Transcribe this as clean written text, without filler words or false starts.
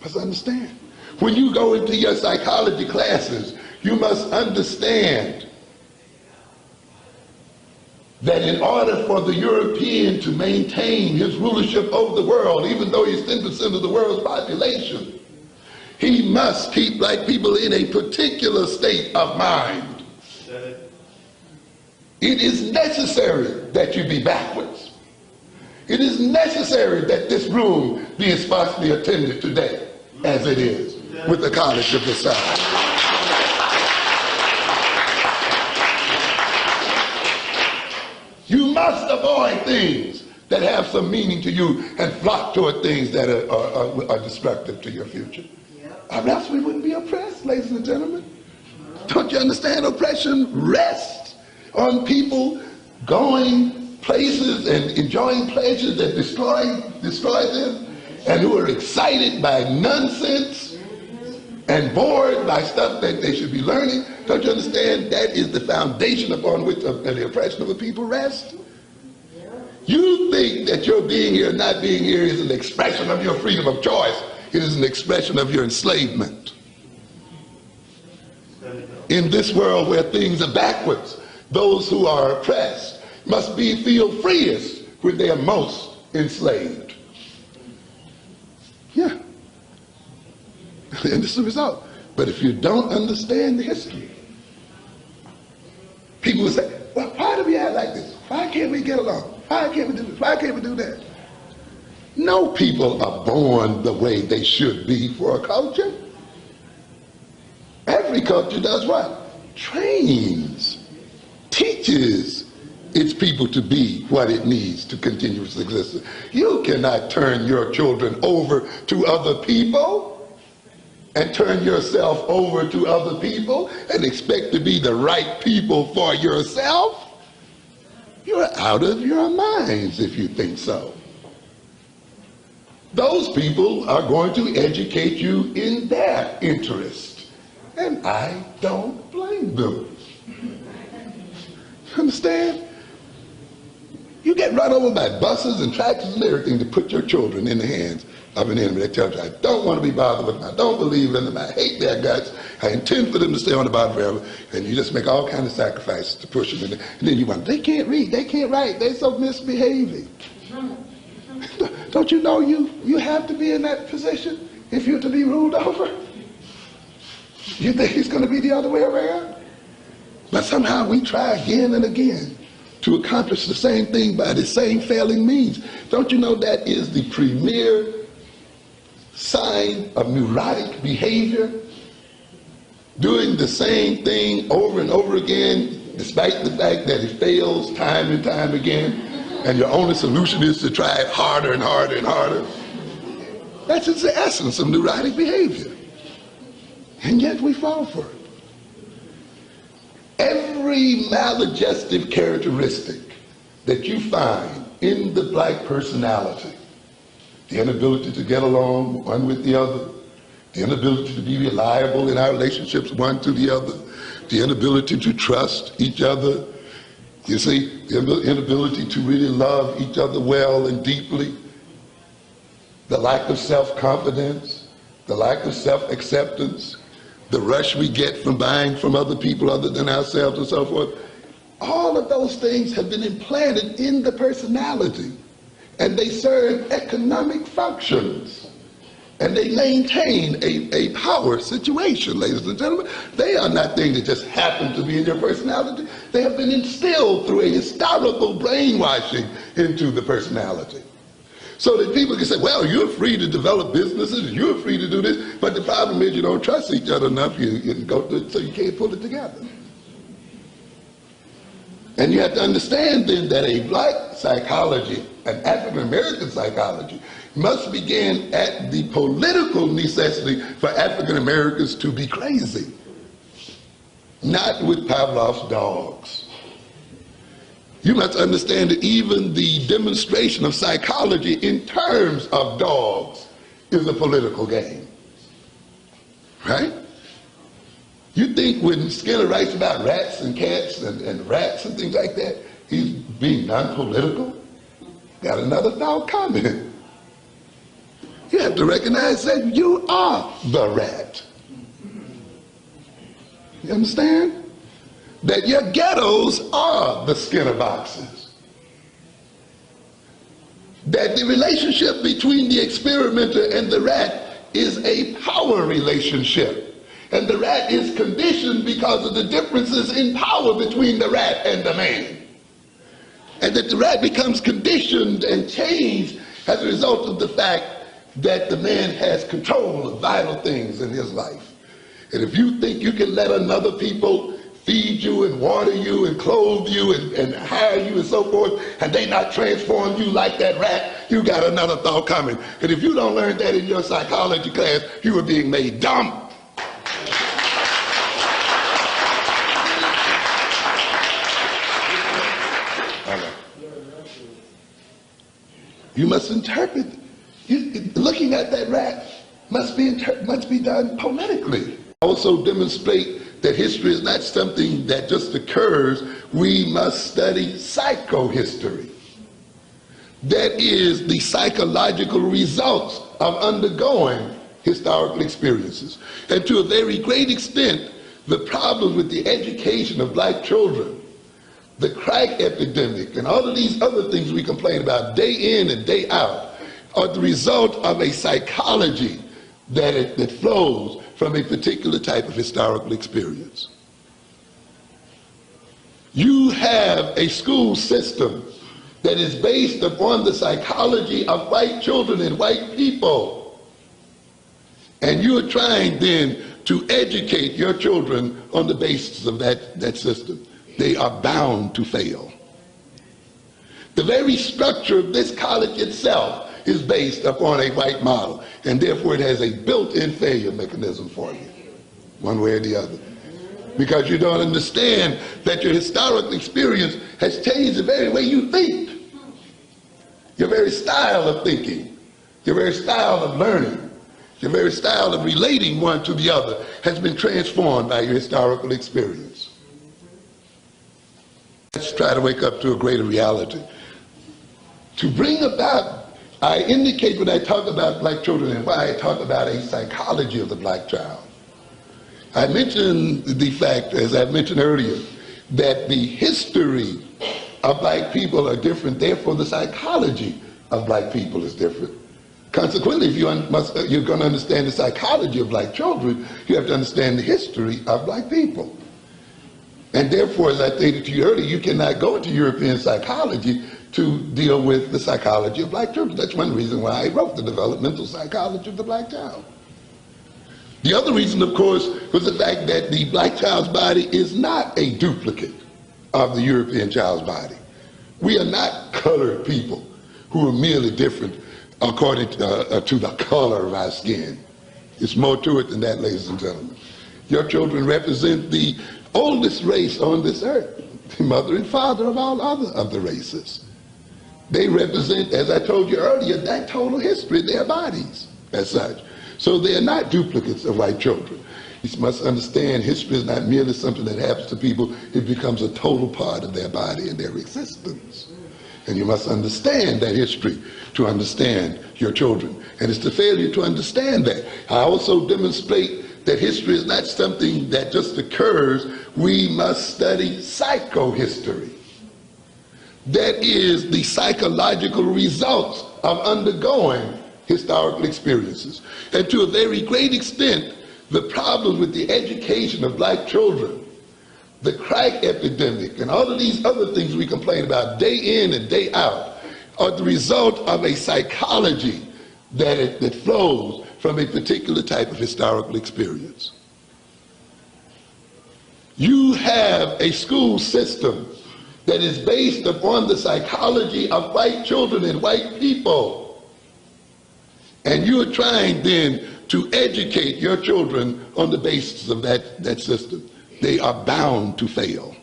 Must understand. When you go into your psychology classes, you must understand that in order for the European to maintain his rulership over the world, even though he's 10% of the world's population, he must keep black people in a particular state of mind. It is necessary that you be backwards. It is necessary that this room be as sparsely attended today as it is with the College of the South. You must avoid things that have some meaning to you and flock toward things that are destructive to your future. Or else we wouldn't be oppressed, ladies and gentlemen. Don't you understand? Oppression rests on people going places and enjoying pleasures that destroy them, and who are excited by nonsense and bored by stuff that they should be learning. Don't you understand? That is the foundation upon which the oppression of the people rests. You think that your being here or not being here is an expression of your freedom of choice. It is an expression of your enslavement. In this world where things are backwards, those who are oppressed must feel freest when they are most enslaved. Yeah. And this is the result. But if you don't understand the history, people will say, well, why do we act like this? Why can't we get along? Why can't we do this? Why can't we do that? No people are born the way they should be for a culture. Every culture does what? Trains, teaches its people to be what it needs to continue its existence. You cannot turn your children over to other people and turn yourself over to other people and expect to be the right people for yourself. You're out of your minds if you think so. Those people are going to educate you in their interest, and I don't blame them. Understand? You get run over by buses and tractors and everything to put your children in the hands of an enemy that tells you, I don't want to be bothered with them, I don't believe in them, I hate their guts, I intend for them to stay on the bottom forever, and you just make all kinds of sacrifices to push them in there. And then you wonder, they can't read, they can't write, they're so misbehaving. Don't you know you have to be in that position if you're to be ruled over? You think it's going to be the other way around? But somehow we try again and again to accomplish the same thing by the same failing means. Don't you know that is the premier sign of neurotic behavior? Doing the same thing over and over again, despite the fact that it fails time and time again, and your only solution is to try it harder and harder and harder. That's just the essence of neurotic behavior. And yet we fall for it. Every maladjustive characteristic that you find in the black personality, the inability to get along one with the other, the inability to be reliable in our relationships one to the other, the inability to trust each other, you see, the inability to really love each other well and deeply, the lack of self-confidence, the lack of self-acceptance, the rush we get from buying from other people other than ourselves and so forth. All of those things have been implanted in the personality, and they serve economic functions, and they maintain a power situation, ladies and gentlemen. They are not things that just happen to be in your personality. They have been instilled through a historical brainwashing into the personality. So that people can say, well, you're free to develop businesses, you're free to do this, but the problem is you don't trust each other enough, you go through it, so you can't pull it together. And you have to understand then that a black psychology, an African American psychology, must begin at the political necessity for African Americans to be crazy, not with Pavlov's dogs. You must understand that even the demonstration of psychology in terms of dogs is a political game, right? You think when Skinner writes about rats and cats and rats and things like that, he's being non-political? Got another thought comment. You have to recognize that you are the rat. You understand? That your ghettos are the Skinner boxes. That the relationship between the experimenter and the rat is a power relationship. And the rat is conditioned because of the differences in power between the rat and the man. And that the rat becomes conditioned and changed as a result of the fact that the man has control of vital things in his life. And if you think you can let another people feed you and water you and clothe you and hire you and so forth, and they not transform you like that rat, you got another thought coming. And if you don't learn that in your psychology class, you are being made dumb. You must interpret. Looking at that rat must be done politically. Also demonstrate that history is not something that just occurs. We must study psychohistory. That is the psychological results of undergoing historical experiences. And to a very great extent, the problems with the education of black children, the crack epidemic, and all of these other things we complain about day in and day out are the result of a psychology that flows from a particular type of historical experience. You have a school system that is based upon the psychology of white children and white people. And you're trying then to educate your children on the basis of that system. They are bound to fail. The very structure of this college itself is based upon a white model, and therefore it has a built-in failure mechanism for you, one way or the other. Because you don't understand that your historical experience has changed the very way you think. Your very style of thinking, your very style of learning, your very style of relating one to the other has been transformed by your historical experience. Let's try to wake up to a greater reality. To bring about, I indicate when I talk about black children and why I talk about a psychology of the black child. I mentioned the fact, as I mentioned earlier, that the history of black people are different, therefore the psychology of black people is different. Consequently, if you're going to understand the psychology of black children, you have to understand the history of black people. And therefore, as I stated to you earlier, you cannot go into European psychology to deal with the psychology of black children. That's one reason why I wrote the developmental psychology of the black child. The other reason, of course, was the fact that the black child's body is not a duplicate of the European child's body. We are not colored people who are merely different according to the color of our skin. It's more to it than that, ladies and gentlemen. Your children represent the oldest race on this earth, the mother and father of all other of the races. They represent, as I told you earlier, that total history of their bodies as such. So they are not duplicates of white children. You must understand history is not merely something that happens to people, it becomes a total part of their body and their existence. And you must understand that history to understand your children. And it's the failure to understand that. I also demonstrate that history is not something that just occurs. We must study psychohistory. That is the psychological results of undergoing historical experiences. And to a very great extent, the problems with the education of black children, the crack epidemic, and all of these other things we complain about day in and day out are the result of a psychology that flows from a particular type of historical experience. You have a school system that is based upon the psychology of white children and white people. And you're trying then to educate your children on the basis of that system. They are bound to fail.